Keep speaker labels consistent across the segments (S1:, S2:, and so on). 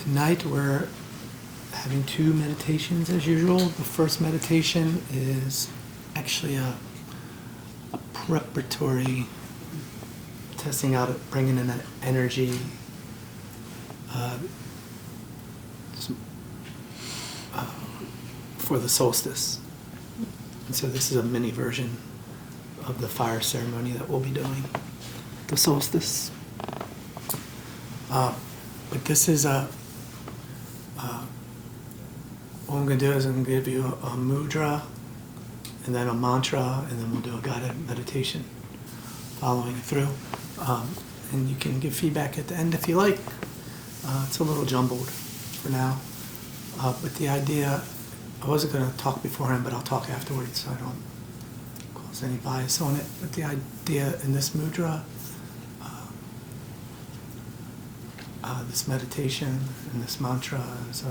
S1: Tonight we're having two meditations as usual. The first meditation is actually a preparatory, testing out, bringing in an energy for the solstice. And so this is a mini version of the fire ceremony that we'll be doing, the solstice. But this is what I'm going to do is I'm going to give you a mudra and then a mantra, and then we'll do a guided meditation following through. And you can give feedback at the end if you like. It's a little jumbled for now. But the idea, I wasn't going to talk beforehand, but I'll talk afterwards so I don't cause any bias on it. But the idea in this mudra, this meditation and this mantra is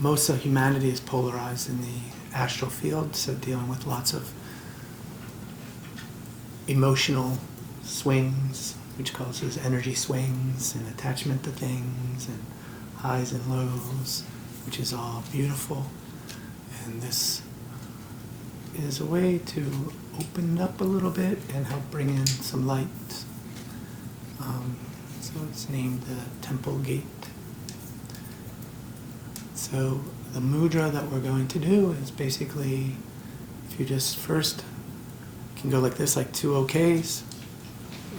S1: most of humanity is polarized in the astral field, so dealing with lots of emotional swings, which causes energy swings and attachment to things and highs and lows, which is all beautiful. And this is a way to open it up a little bit and help bring in some light. So it's named the Temple Gate. So the mudra that we're going to do is basically, if you just first can go like this, like two OKs,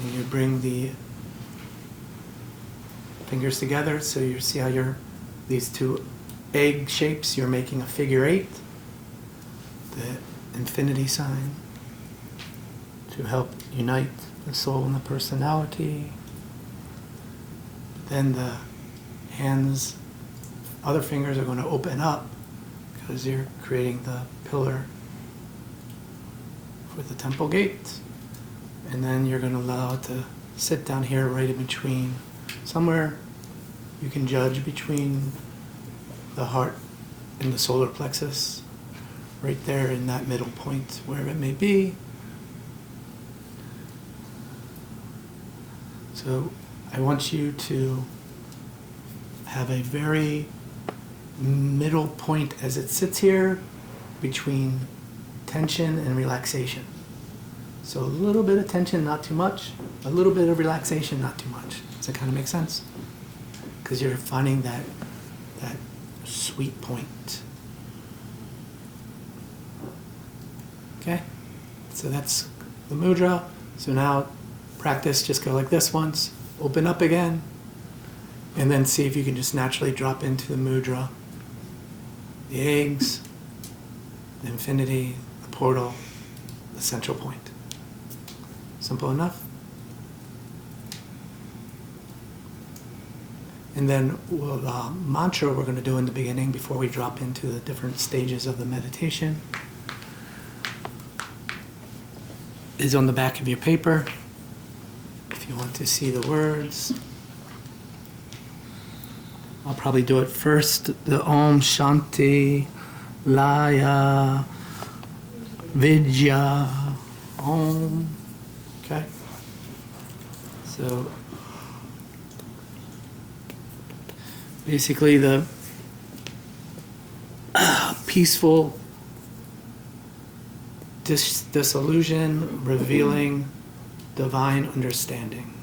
S1: and you bring the fingers together, so you see how these two egg shapes, you're making a figure 8, the infinity sign, to help unite the soul and the personality. Then the hands, other fingers are going to open up because you're creating the pillar for the temple gate. And then you're going to allow it to sit down here right in between, somewhere you can judge between the heart and the solar plexus, right there in that middle point, wherever it may be. So I want you to have a very middle point as it sits here between tension and relaxation. So a little bit of tension, not too much. A little bit of relaxation, not too much. Does that kind of make sense? Because you're finding that sweet point. Okay? So that's the mudra. So now practice, just go like this once, open up again, and then see if you can just naturally drop into the mudra. The eggs, the infinity, the portal, the central point. Simple enough? And then mantra we're going to do in the beginning before we drop into the different stages of the meditation is on the back of your paper. If you want to see the words, I'll probably do it first. The Om Shanti Laya Vidya Om. Okay? So basically the peaceful disillusion, revealing divine understanding.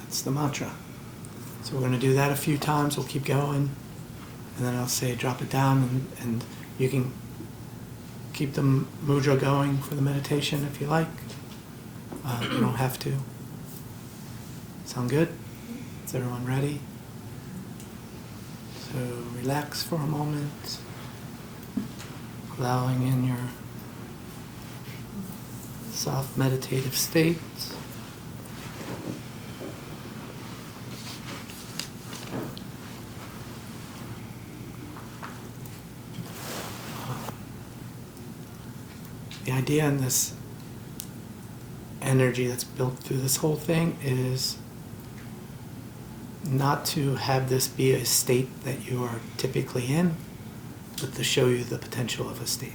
S1: That's the mantra. So we're going to do that a few times. We'll keep going. And then I'll say drop it down, and you can keep the mudra going for the meditation if you like. You don't have to. Sound good? Is everyone ready? So relax for a moment, allowing in your soft meditative state. The idea in this energy that's built through this whole thing is not to have this be a state that you are typically in, but to show you the potential of a state.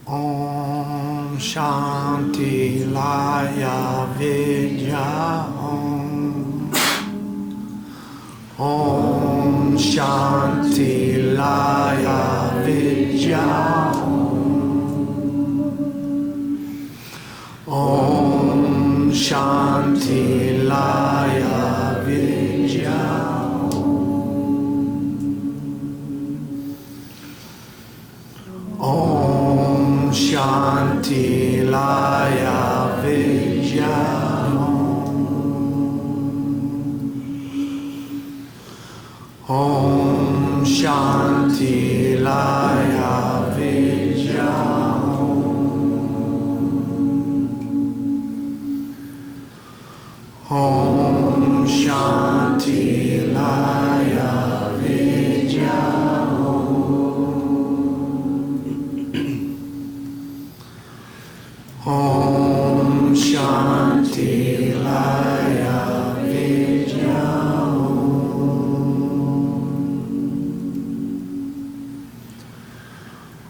S1: Om Shanti Laya Vidya Om. Om Shanti Laya Vidya Om Shanti Laya Vidya Om Shanti Laya Vidya Om Shanti Laya Vidya Om Shanti Laya Vidya Om Shanti Laya Vidya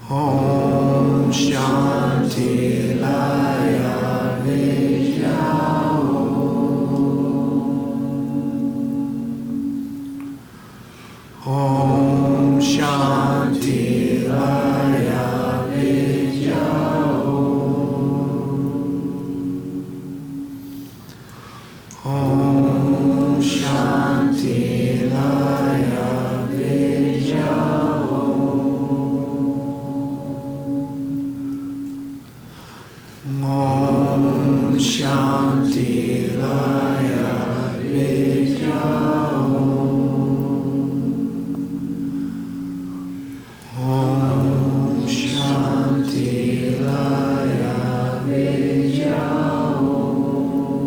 S1: Om Shanti Laya Vidya Om Shanti Laya Vidya Om Shanti Laya Vidya Om Shanti Laya Vidya Om Shanti Laya Vidya.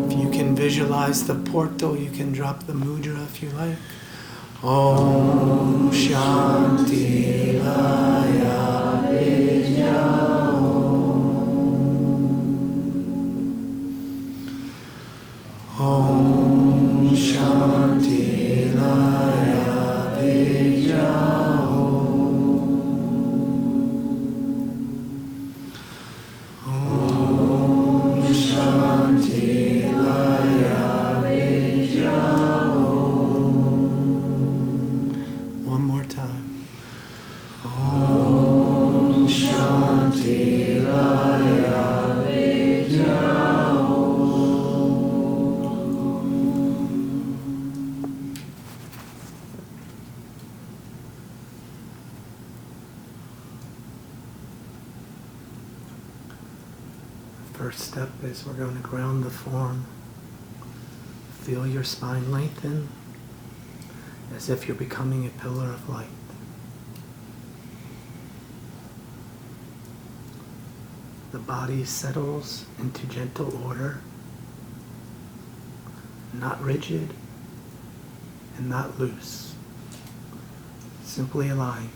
S1: If you can visualize the portal, you can drop the mudra if you like. Om Shanti Laya Vidya Om Shanti Laya Vidya Om Shanti Laya Vidya. One more time. Om Shanti Laya Vidya. First step is we're going to ground the form. Feel your spine lengthen as if you're becoming a pillar of light. The body settles into gentle order, not rigid and not loose, simply aligned.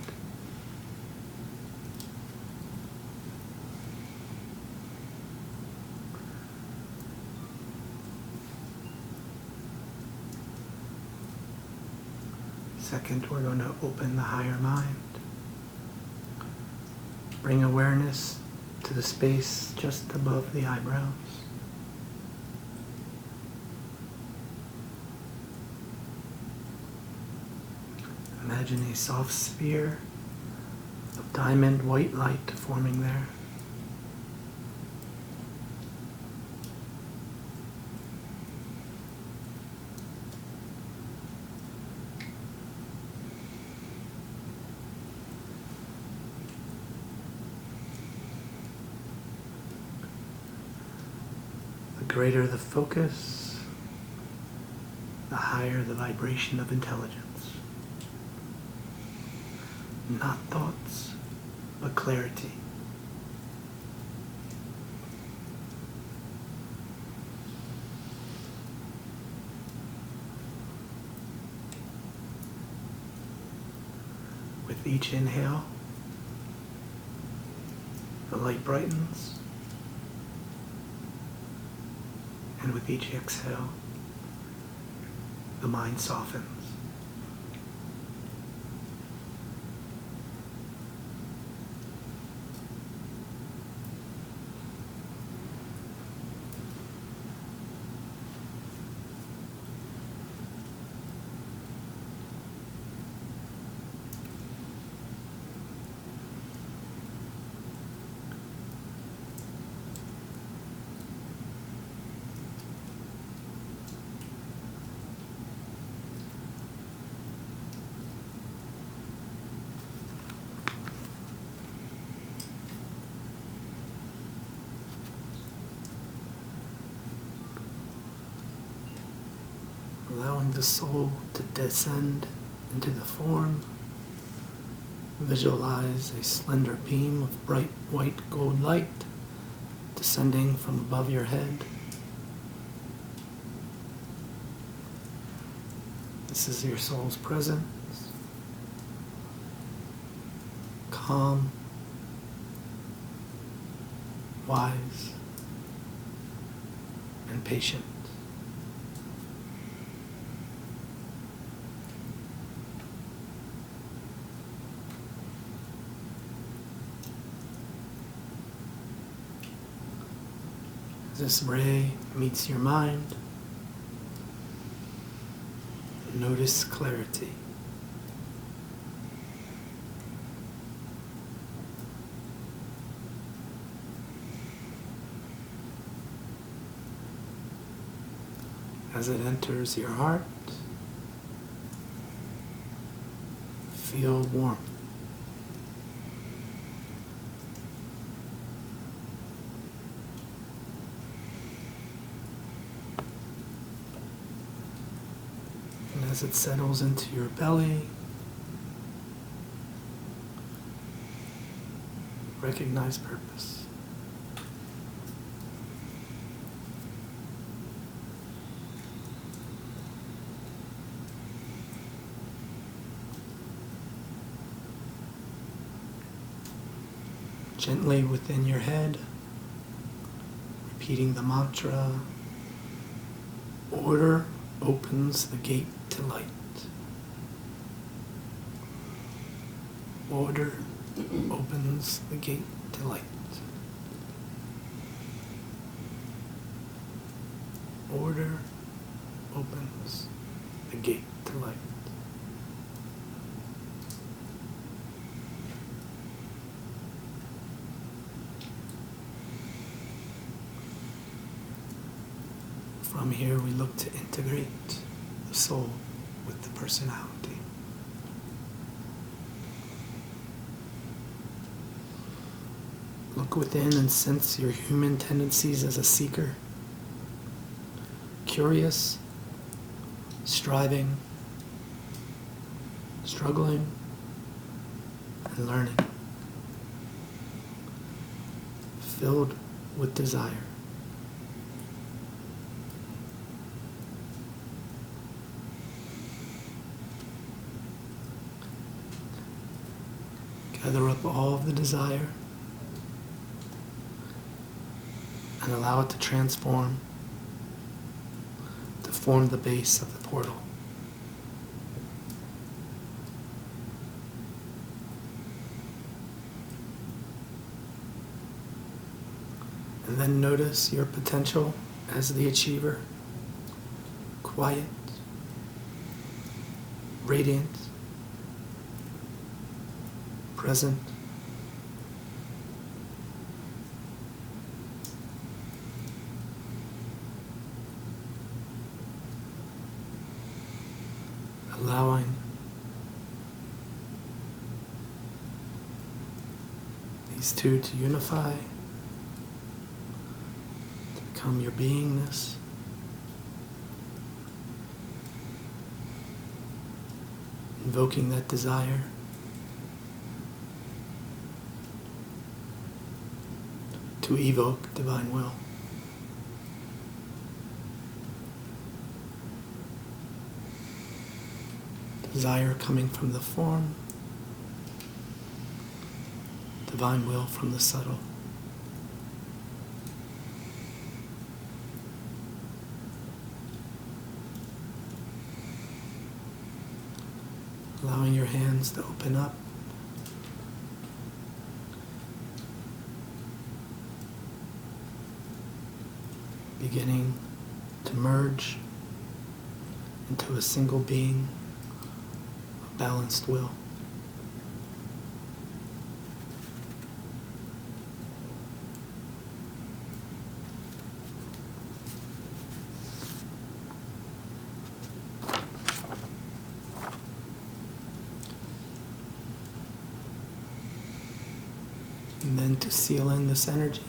S1: Second, we're going to open the higher mind. Bring awareness to the space just above the eyebrows. Imagine a soft sphere of diamond white light forming there. The greater the focus, the higher the vibration of intelligence. Not thoughts, but clarity. With each inhale, the light brightens. And with each exhale, the mind softens. allowing the soul to descend into the form. Visualize a slender beam of bright white gold light descending from above your head. This is your soul's presence, calm, wise, and patient. As this ray meets your mind, notice clarity. As it enters your heart, feel warmth. And as it settles into your belly, recognize purpose. Gently within your head, repeating the mantra, order opens the gate to light. Order opens the gate to light. Order opens the gate to light. From here, we look to integrate the soul with the personality. Look within and sense your human tendencies as a seeker, curious, striving, struggling, and learning, filled with desire. Gather up all of the desire and allow it to transform to form the base of the portal. And then notice your potential as the achiever, quiet, radiant, present, allowing these two to unify, to become your beingness. Invoking that desire to evoke divine will. Desire coming from the form, divine will from the subtle. Allowing your hands to open up. Beginning to merge into a single being of balanced will. And then to seal in this energy,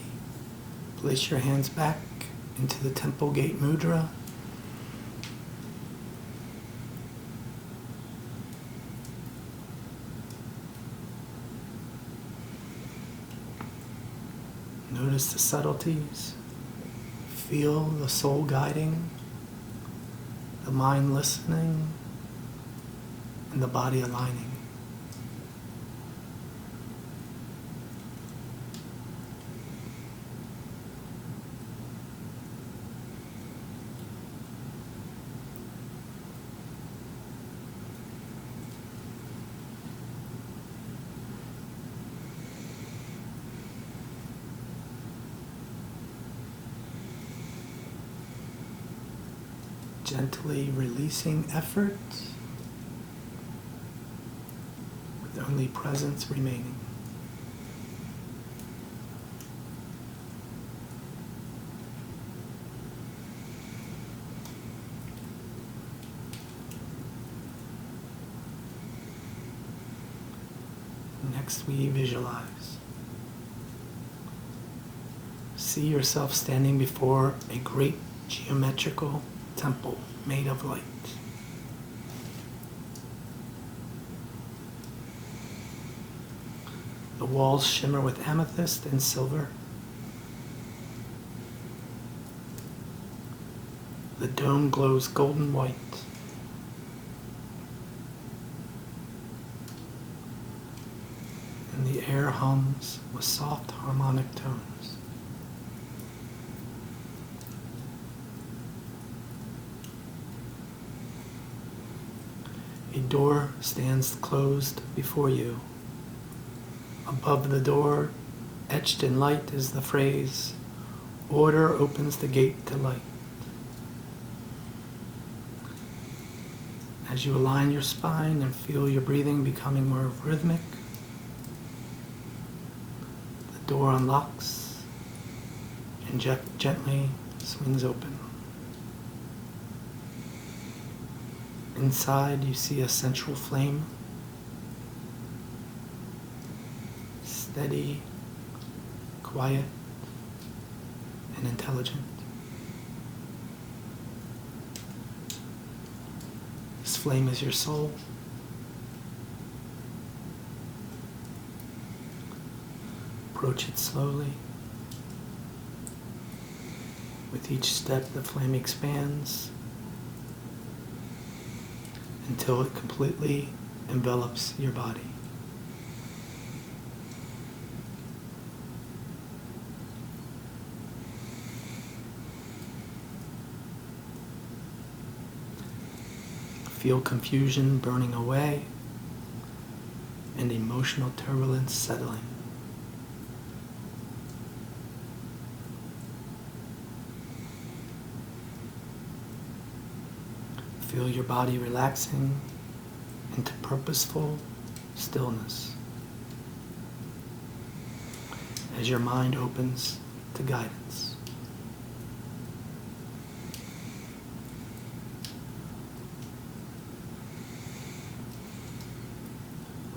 S1: place your hands back into the temple gate mudra. Notice the subtleties. Feel the soul guiding, the mind listening, and the body aligning. Gently releasing effort with only presence remaining. Next, we visualize. See yourself standing before a great geometrical temple made of light. The walls shimmer with amethyst and silver. The dome glows golden white. And the air hums with soft harmonic tones. A door stands closed before you. Above the door, etched in light, is the phrase, "Order opens the gate to light." As you align your spine and feel your breathing becoming more rhythmic, the door unlocks and gently swings open. Inside, you see a central flame, steady, quiet, and intelligent. This flame is your soul. Approach it slowly. With each step, the flame expands until it completely envelops your body. Feel confusion burning away and emotional turbulence settling. Feel your body relaxing into purposeful stillness as your mind opens to guidance.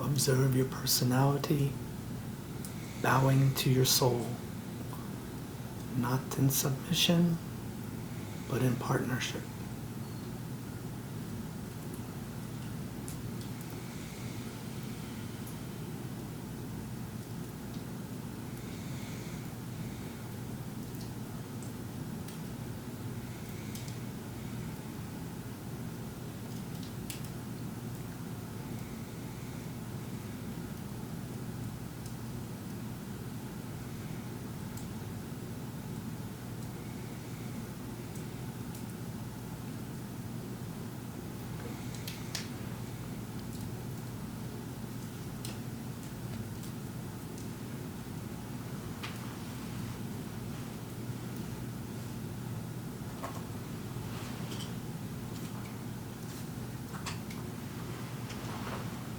S1: Observe your personality bowing to your soul, not in submission, but in partnership.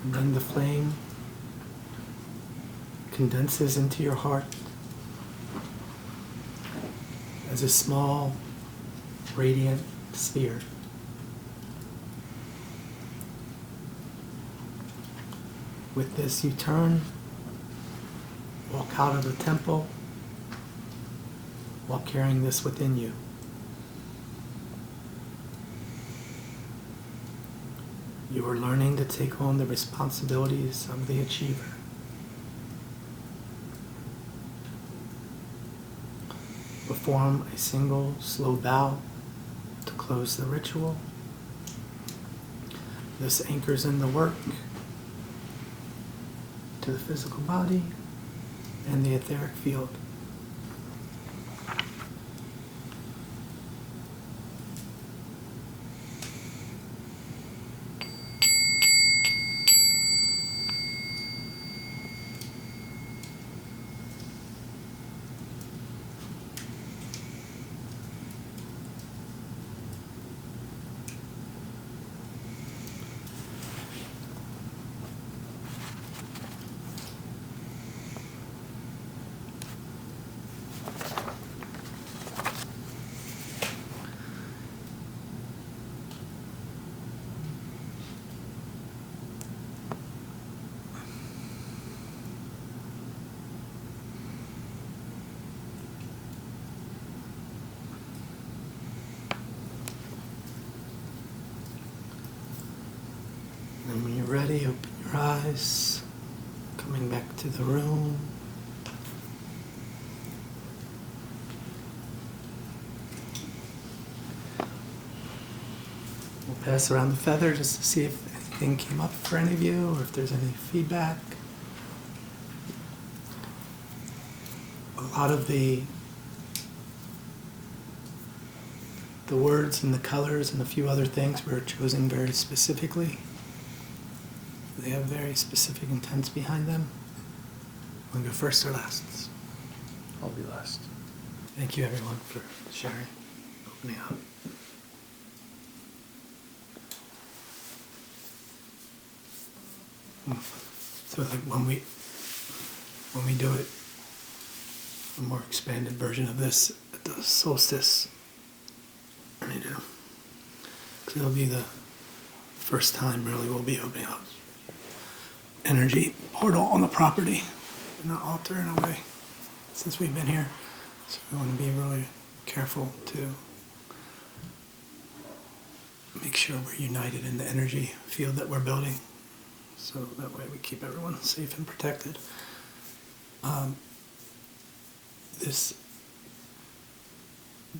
S1: And then the flame condenses into your heart as a small, radiant sphere. With this, you turn, walk out of the temple, while carrying this within you. You are learning to take on the responsibilities of the achiever. perform a single slow bow to close the ritual. This anchors in the work to the physical body and the etheric field. And when you're ready, open your eyes, coming back to the room. We'll pass around the feather just to see if anything came up for any of you or if there's any feedback. A lot of the words and the colors and a few other things were chosen very specifically. They have very specific intents behind them. Want to go first or last?
S2: I'll be last.
S1: Thank you everyone for sharing, opening up. So like when we do it, a more expanded version of this at the solstice, I do. Because it'll be the first time really we'll be opening up energy portal on the property, and the altar in a way, since we've been here. So we want to be really careful to make sure we're united in the energy field that we're building. So that way we keep everyone safe and protected. This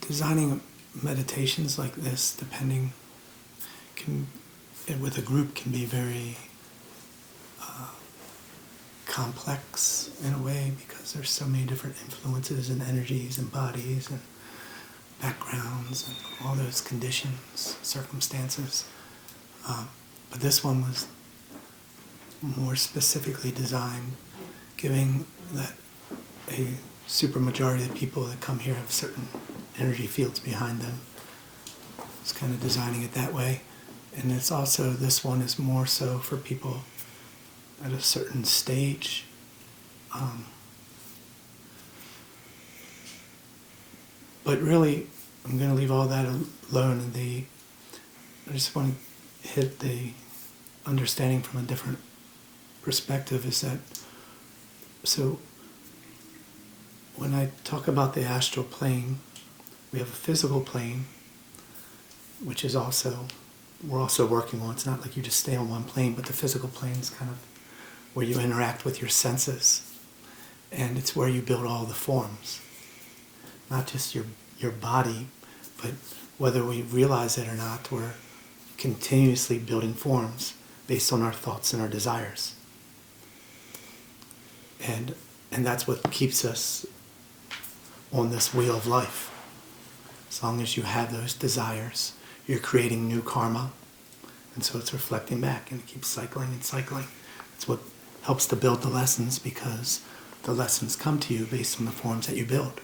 S1: designing meditations like this, depending, with a group can be very complex in a way because there's so many different influences and energies and bodies and backgrounds and all those conditions, circumstances. But this one was more specifically designed, giving that a supermajority of the people that come here have certain energy fields behind them. It's kind of designing it that way. And it's also, this one is more so for people at a certain stage. But really, I'm going to leave all that alone. And I just want to hit the understanding from a different perspective is that, so when I talk about the astral plane, we have a physical plane, which is also, we're also working on. It's not like you just stay on one plane, but the physical plane is kind of where you interact with your senses. And it's where you build all the forms. Not just your body, but whether we realize it or not, we're continuously building forms based on our thoughts and our desires. And that's what keeps us on this wheel of life. As long as you have those desires, you're creating new karma. And so it's reflecting back and it keeps cycling and cycling. It's what helps to build the lessons, because the lessons come to you based on the forms that you build.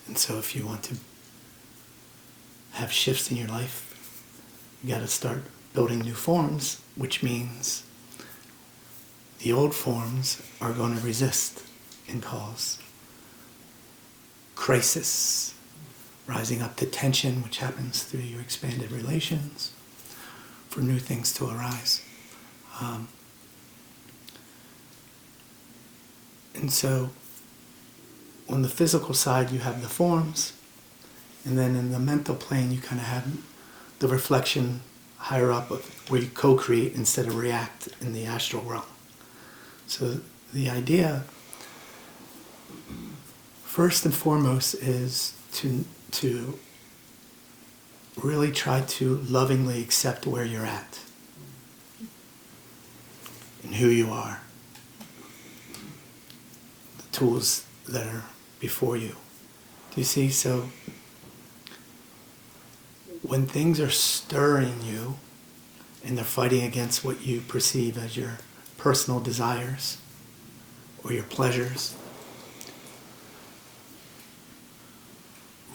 S1: And so if you want to have shifts in your life, you got to start building new forms, which means the old forms are going to resist and cause crisis, rising up to tension, which happens through your expanded relations, for new things to arise. And so on the physical side, you have the forms, and then in the mental plane, you kind of have the reflection higher up of where you co-create instead of react in the astral realm. So the idea first and foremost is to really try to lovingly accept where you're at and who you are, the tools that are before you. Do you see? So when things are stirring you and they're fighting against what you perceive as your personal desires or your pleasures,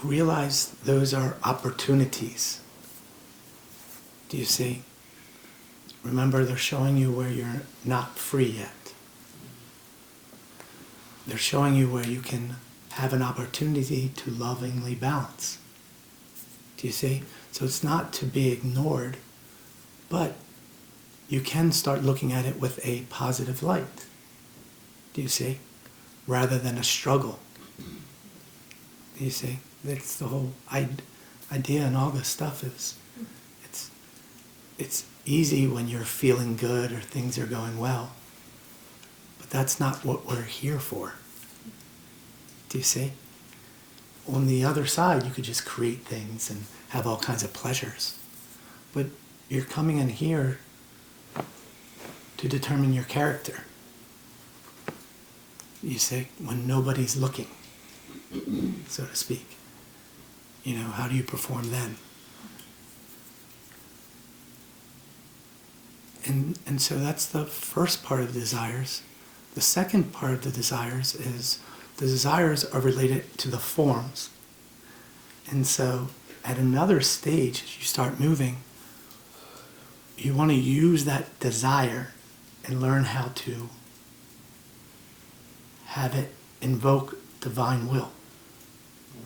S1: realize those are opportunities. Do you see? Remember, they're showing you where you're not free yet. They're showing you where you can have an opportunity to lovingly balance. Do you see? So it's not to be ignored, but you can start looking at it with a positive light. Do you see? Rather than a struggle. Do you see? That's the whole idea in all this stuff is it's easy when you're feeling good or things are going well, but that's not what we're here for. Do you see? On the other side, you could just create things and have all kinds of pleasures, but you're coming in here to determine your character. You see, when nobody's looking, so to speak. You know, how do you perform then? And so that's the first part of the desires. The second part of the desires is the desires are related to the forms. And so at another stage, as you start moving, you want to use that desire and learn how to have it invoke divine will.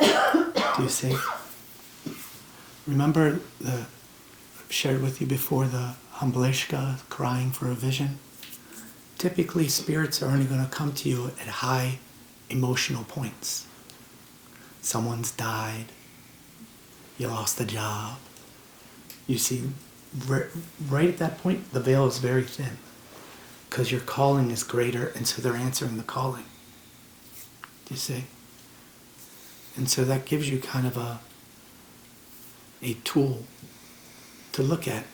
S1: Do you see? Remember I've shared with you before the Humbleshka crying for a vision? Typically, spirits are only going to come to you at high emotional points. Someone's died. You lost a job. You see, right at that point, the veil is very thin because your calling is greater, and so they're answering the calling. Do you see? And so that gives you kind of a tool to look at.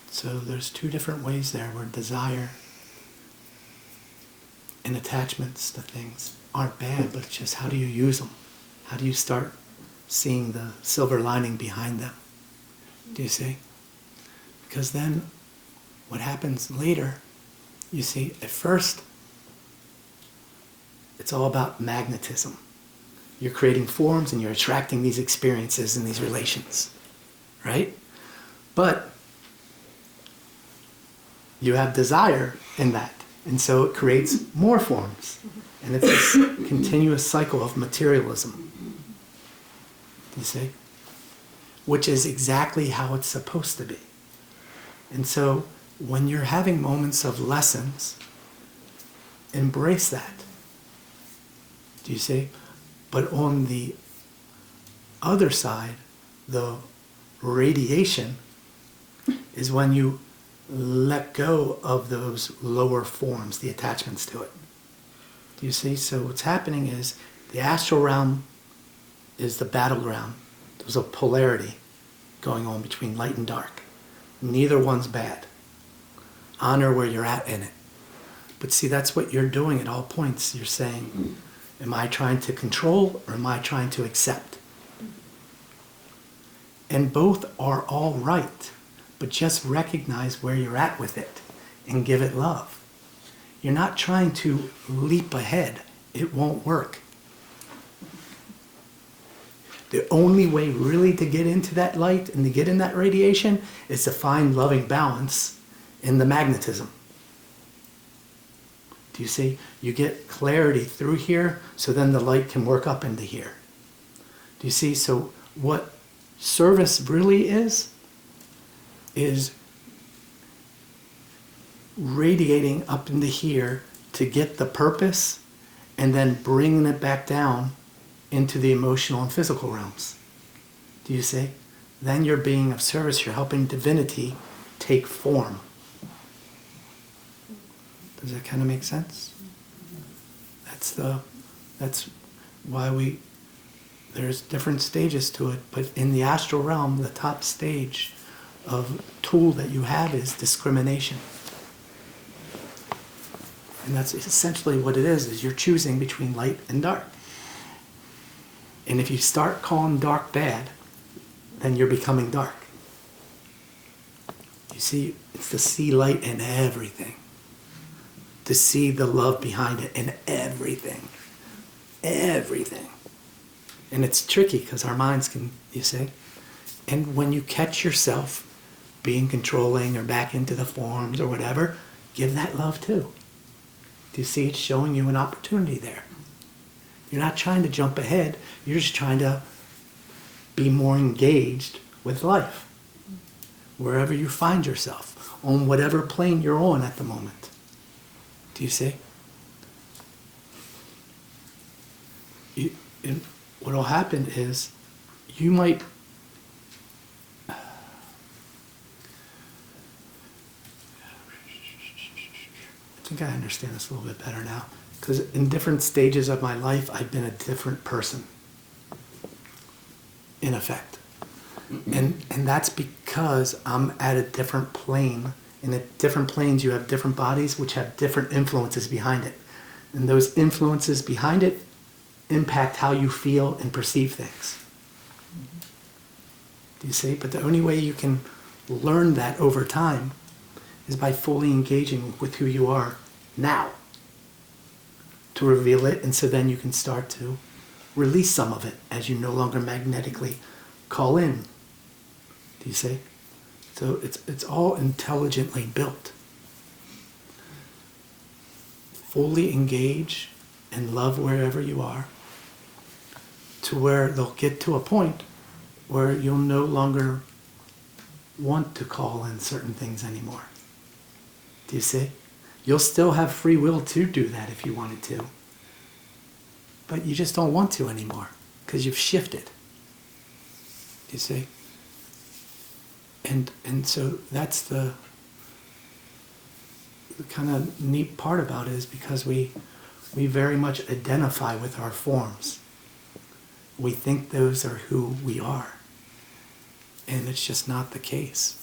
S1: So there's two different ways there where desire and attachments to things aren't bad, but it's just how do you use them? How do you start seeing the silver lining behind them? Do you see? Because then what happens later, you see, at first, it's all about magnetism. You're creating forms and you're attracting these experiences and these relations, right? But you have desire in that, and so it creates more forms. And it's this continuous cycle of materialism. You see? Which is exactly how it's supposed to be. And so when you're having moments of lessons, embrace that. Do you see? But on the other side, the radiation is when you let go of those lower forms, the attachments to it. Do you see? So what's happening is the astral realm is the battleground. There's a polarity going on between light and dark. Neither one's bad. Honor where you're at in it. But see, that's what you're doing at all points. You're saying, am I trying to control or am I trying to accept? And both are all right, but just recognize where you're at with it and give it love. You're not trying to leap ahead. It won't work. The only way really to get into that light and to get in that radiation is to find loving balance in the magnetism. Do you see? You get clarity through here, so then the light can work up into here. Do you see? So what service really is radiating up into here to get the purpose and then bringing it back down into the emotional and physical realms. Do you see? Then you're being of service. You're helping divinity take form. Does that kind of make sense? That's why there's different stages to it, but in the astral realm, the top stage of tool that you have is discrimination. And that's essentially what it is you're choosing between light and dark. And if you start calling dark bad, then you're becoming dark. You see, it's to see light in everything. To see the love behind it in everything. Everything. And it's tricky because our minds can, you see. And when you catch yourself being controlling or back into the forms or whatever, give that love too. Do you see it's showing you an opportunity there? You're not trying to jump ahead. You're just trying to be more engaged with life. Wherever you find yourself, on whatever plane you're on at the moment. Do you see? What will happen is you might I think I understand this a little bit better now. Because in different stages of my life, I've been a different person. In effect. And that's because I'm at a different plane. And at different planes, you have different bodies which have different influences behind it. And those influences behind it impact how you feel and perceive things. Do you see? But the only way you can learn that over time is by fully engaging with who you are now to reveal it, and so then you can start to release some of it as you no longer magnetically call in. Do you see? So it's all intelligently built. Fully engage and love wherever you are, to where they'll get to a point where you'll no longer want to call in certain things anymore. Do you see? You'll still have free will to do that if you wanted to. But you just don't want to anymore because you've shifted. Do you see? And so that's the kind of neat part about it, is because we very much identify with our forms. We think those are who we are. And it's just not the case.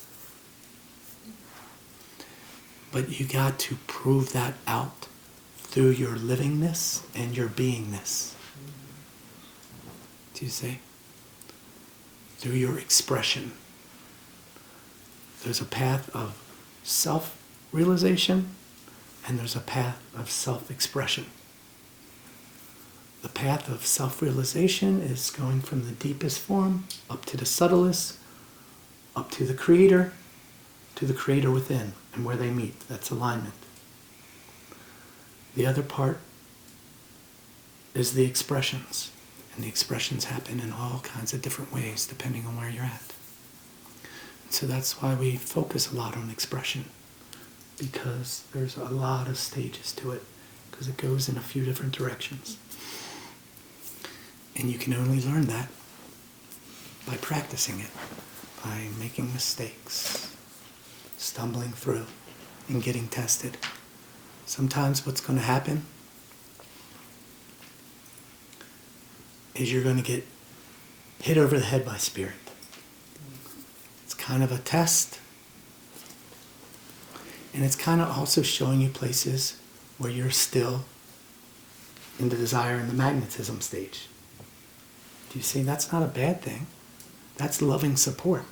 S1: But you got to prove that out through your livingness and your beingness. Do you see? Through your expression. There's a path of self-realization and there's a path of self-expression. The path of self-realization is going from the deepest form up to the subtlest, up to the creator within, and where they meet. That's alignment. The other part is the expressions. And the expressions happen in all kinds of different ways depending on where you're at. And so that's why we focus a lot on expression, because there's a lot of stages to it, because it goes in a few different directions. And you can only learn that by practicing it, by making mistakes, stumbling through, and getting tested. Sometimes what's going to happen is you're going to get hit over the head by spirit. It's kind of a test. And it's kind of also showing you places where you're still in the desire and the magnetism stage. Do you see? That's not a bad thing. That's loving support.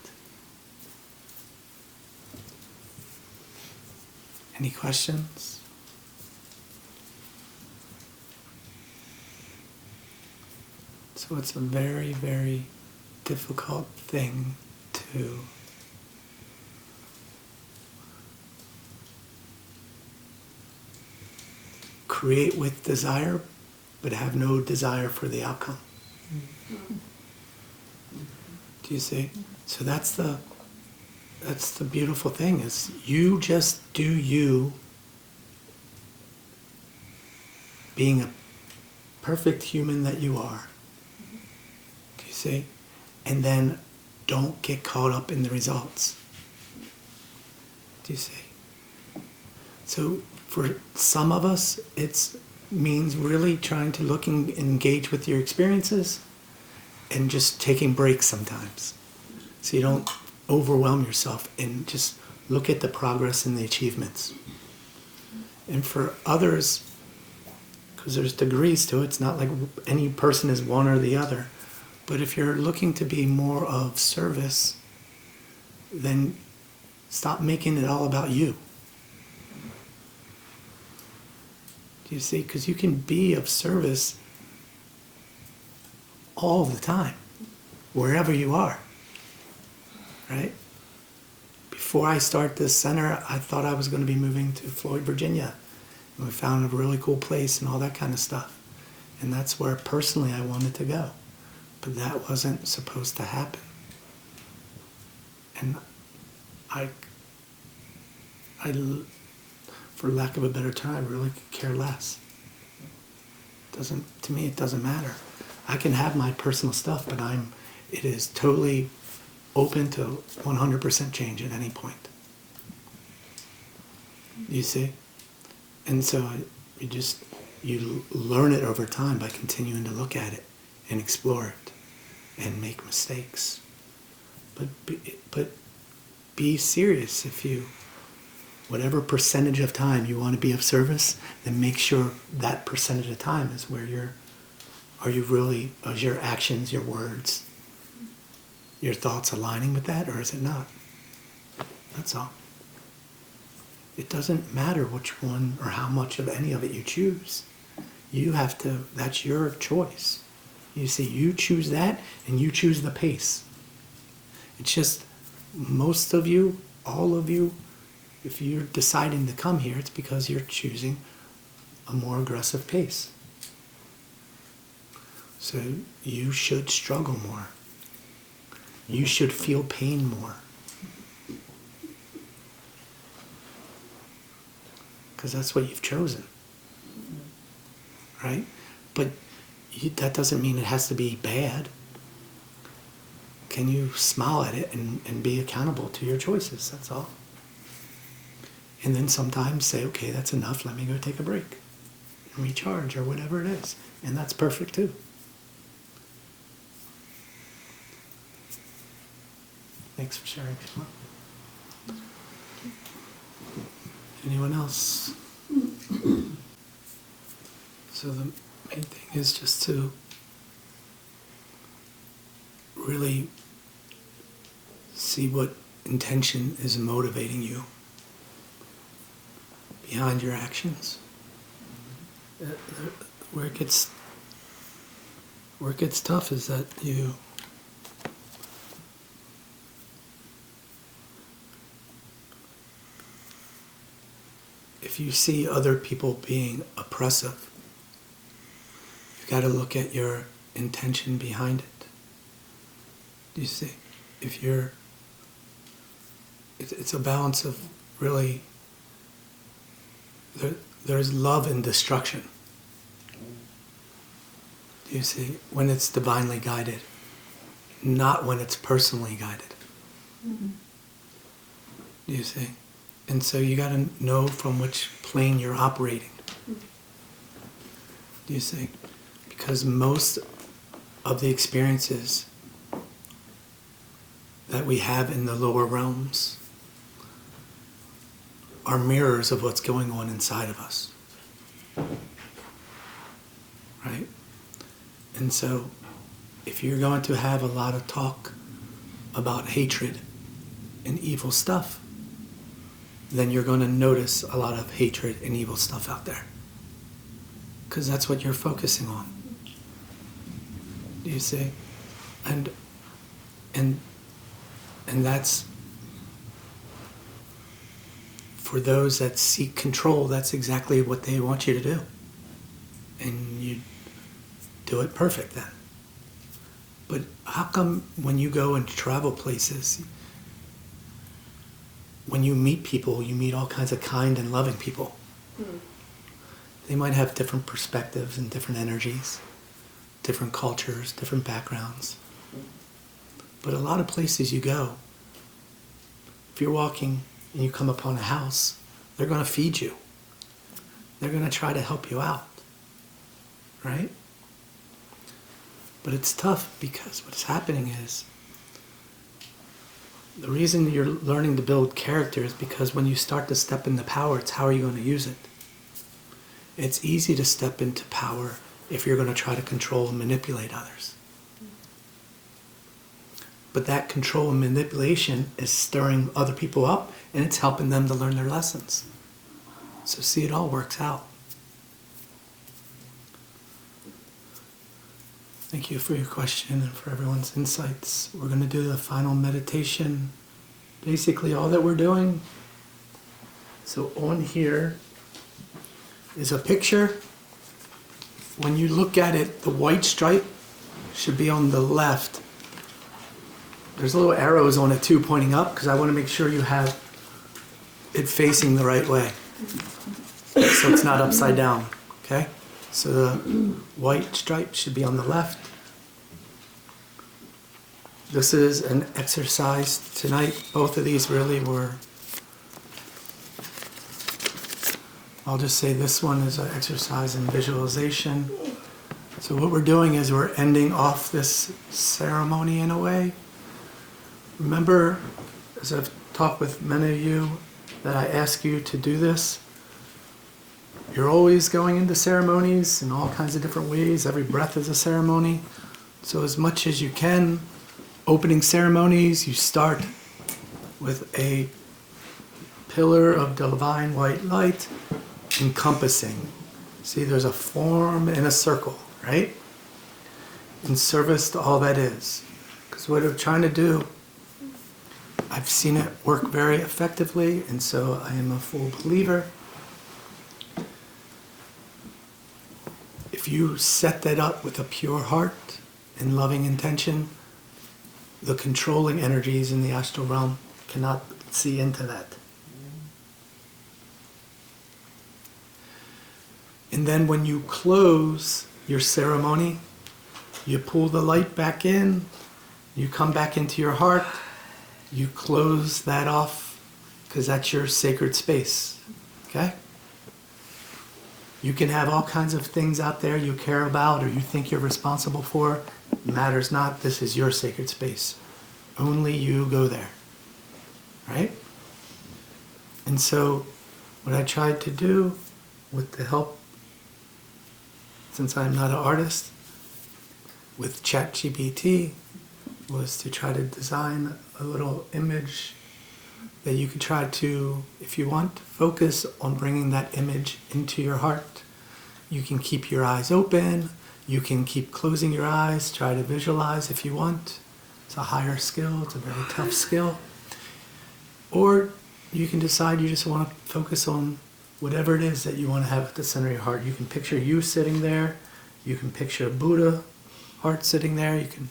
S1: Any questions? So it's a very, very difficult thing to create with desire, but have no desire for the outcome. Do you see? So that's the beautiful thing, is you just do you, being a perfect human that you are. Do you see? And then don't get caught up in the results. Do you see? So for some of us, it's means really trying to look and engage with your experiences and just taking breaks sometimes. So you don't overwhelm yourself and just look at the progress and the achievements. And for others, because there's degrees to it, it's not like any person is one or the other. But if you're looking to be more of service, then stop making it all about you. Do you see? Because you can be of service all the time, wherever you are, right? Before I start this center, I thought I was going to be moving to Floyd, Virginia. And we found a really cool place and all that kind of stuff. And that's where personally I wanted to go. But that wasn't supposed to happen. And I for lack of a better term, I really could care less. To me, it doesn't matter. I can have my personal stuff, but it is totally open to 100% change at any point. You see? And so you learn it over time by continuing to look at it and explore it and make mistakes. But be serious. Whatever percentage of time you want to be of service, then make sure that percentage of time is where is your actions, your words, your thoughts aligning with that, or is it not? That's all. It doesn't matter which one or how much of any of it you choose. That's your choice. You see, you choose that and you choose the pace. It's just most of you, all of you, if you're deciding to come here, it's because you're choosing a more aggressive pace. So you should struggle more. You should feel pain more. Because that's what you've chosen. Right? But that doesn't mean it has to be bad. Can you smile at it and be accountable to your choices? That's all. And then sometimes say, okay, that's enough, let me go take a break. And recharge or whatever it is. And that's perfect too. Thanks for sharing. Anyone else? So the main thing is just to really see what intention is motivating you behind your actions. Where it gets tough is that if you see other people being oppressive, you got to look at your intention behind it. Do you see? It's a balance of really, there's love and destruction. Do you see? When it's divinely guided, not when it's personally guided. Mm-hmm. Do you see? And so you got to know from which plane you're operating. Do you see? Because most of the experiences that we have in the lower realms are mirrors of what's going on inside of us. Right? And so if you're going to have a lot of talk about hatred and evil stuff, then you're going to notice a lot of hatred and evil stuff out there. Because that's what you're focusing on. Do you see? And that's, for those that seek control, that's exactly what they want you to do. And you do it perfect then. But how come when you go and travel places, when you meet people, you meet all kinds of kind and loving people? They might have different perspectives and different energies, different cultures, different backgrounds. But a lot of places you go, if you're walking and you come upon a house, they're going to feed you. They're going to try to help you out. right? But it's tough because what's happening is the reason you're learning to build character is because when you start to step into power, it's how are you going to use it? It's easy to step into power if you're going to try to control and manipulate others. But that control and manipulation is stirring other people up, and it's helping them to learn their lessons. So see, it all works out. Thank you for your question and for everyone's insights. We're going to do the final meditation. Basically, all that we're doing. So on here is a picture. When you look at it, the white stripe should be on the left. There's little arrows on it too pointing up because I want to make sure you have it facing the right way. So it's not upside down, okay? So the white stripe should be on the left. This is an exercise tonight. Both of these really were, I'll just say this one is an exercise in visualization. So what we're doing is we're ending off this ceremony in a way. Remember, as I've talked with many of you, that I ask you to do this. You're always going into ceremonies in all kinds of different ways. Every breath is a ceremony. So as much as you can, opening ceremonies, you start with a pillar of divine white light encompassing. See, there's a form and a circle, right? In service to all that is. Because what I'm trying to do, I've seen it work very effectively, and so I am a full believer. If you set that up with a pure heart and loving intention, the controlling energies in the astral realm cannot see into that. And then when you close your ceremony, you pull the light back in, you come back into your heart, you close that off because that's your sacred space, okay? You can have all kinds of things out there you care about or you think you're responsible for. It matters not. This is your sacred space. Only you go there, right? And so what I tried to do with the help, since I'm not an artist, with ChatGPT, was to try to design a little image that you could try to, if you want, focus on bringing that image into your heart. You can keep your eyes open. You can keep closing your eyes. Try to visualize if you want. It's a higher skill. It's a very tough skill. Or you can decide you just want to focus on whatever it is that you want to have at the center of your heart. You can picture you sitting there. You can picture Buddha heart sitting there. You can,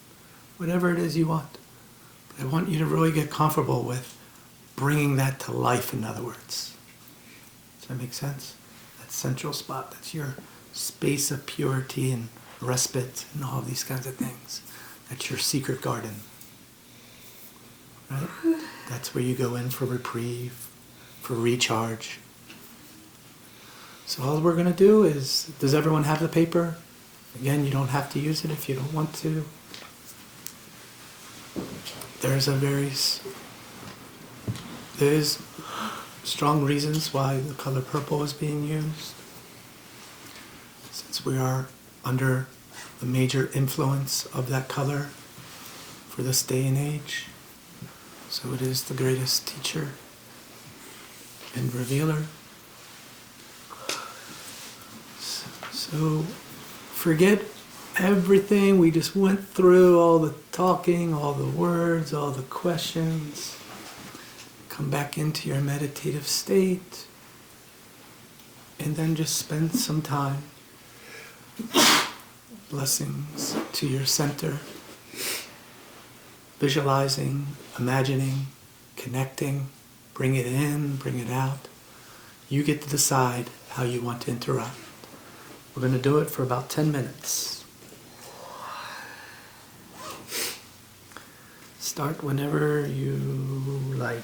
S1: whatever it is you want. But I want you to really get comfortable with bringing that to life, in other words. Does that make sense? That central spot, that's your space of purity and respite and all of these kinds of things. That's your secret garden. Right? That's where you go in for reprieve, for recharge. So all we're going to do is, does everyone have the paper? Again, you don't have to use it if you don't want to. There's strong reasons why the color purple is being used. Since we are under the major influence of that color for this day and age. So it is the greatest teacher and revealer. So forget everything we just went through, all the talking, all the words, all the questions. Come back into your meditative state and then just spend some time. Blessings to your center. Visualizing, imagining, connecting, bring it in, bring it out. You get to decide how you want to interact. We're going to do it for about 10 minutes. Start whenever you like.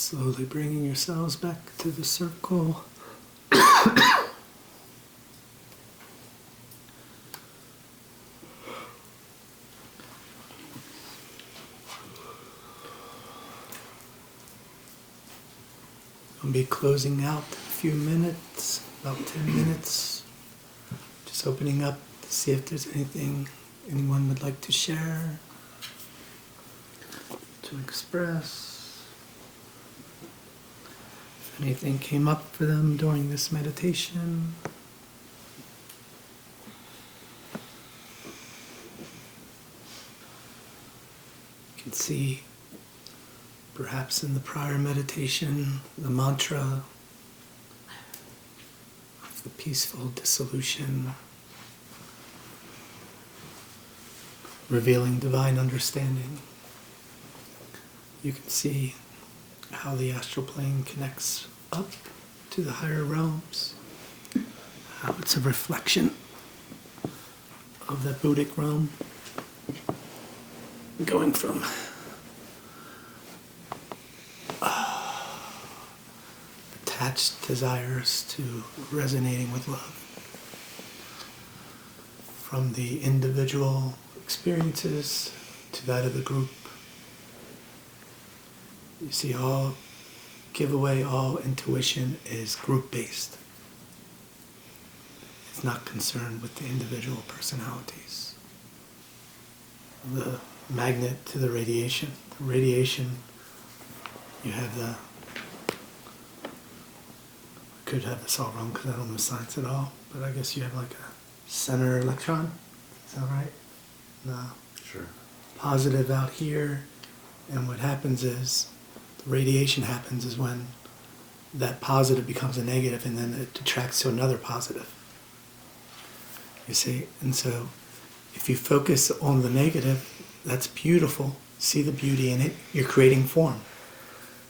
S1: Slowly bringing yourselves back to the circle. I'll be closing out in a few minutes, about 10 minutes. Just opening up to see if there's anything anyone would like to share, to express. If anything came up for them during this meditation. You can see perhaps in the prior meditation, the mantra of the peaceful dissolution, revealing divine understanding. You can see how the astral plane connects up to the higher realms, how it's a reflection of the Buddhic realm, going from attached desires to resonating with love, from the individual experiences to that of the group. You see, all giveaway, all intuition is group-based. It's not concerned with the individual personalities. The magnet to the radiation. The radiation, you have the, I could have this all wrong because I don't know science at all, but I guess you have like a center electron. Is that right? No.
S2: Sure.
S1: Positive out here, and what happens is, the radiation happens is when that positive becomes a negative and then it detracts to another positive. You see? And so if you focus on the negative, that's beautiful. See the beauty in it. You're creating form.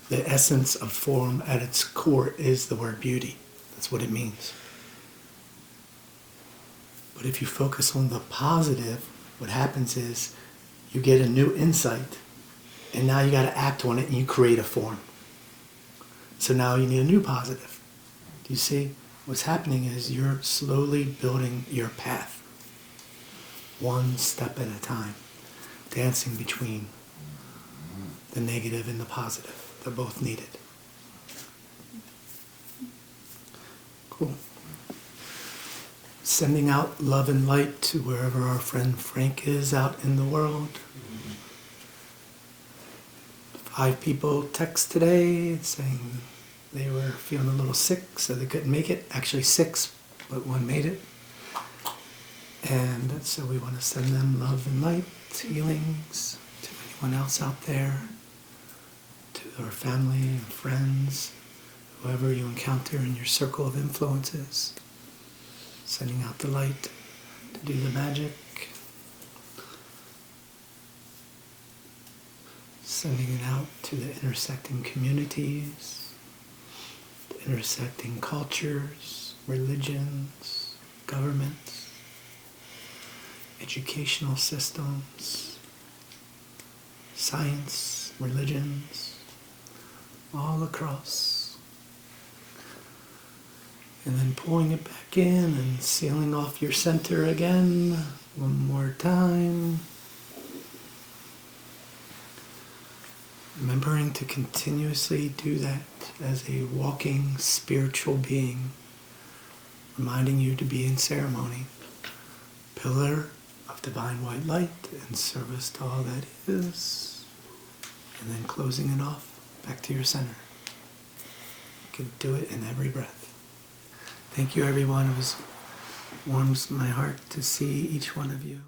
S1: The essence of form at its core is the word beauty. That's what it means. But if you focus on the positive, what happens is you get a new insight, and now you got to act on it and you create a form. So now you need a new positive. Do you see? What's happening is you're slowly building your path, one step at a time, dancing between the negative and the positive. They're both needed. Cool. Sending out love and light to wherever our friend Frank is out in the world. 5 people text today saying they were feeling a little sick, so they couldn't make it. Actually 6, but 1 made it. And so we want to send them love and light, healings to anyone else out there, to our family and friends, whoever you encounter in your circle of influences. Sending out the light to do the magic. Sending it out to the intersecting communities, the intersecting cultures, religions, governments, educational systems, science, religions, all across. And then pulling it back in and sealing off your center again, one more time. Remembering to continuously do that as a walking spiritual being, reminding you to be in ceremony, pillar of divine white light in service to all that is, and then closing it off back to your center. You can do it in every breath. Thank you, everyone. It warms my heart to see each one of you.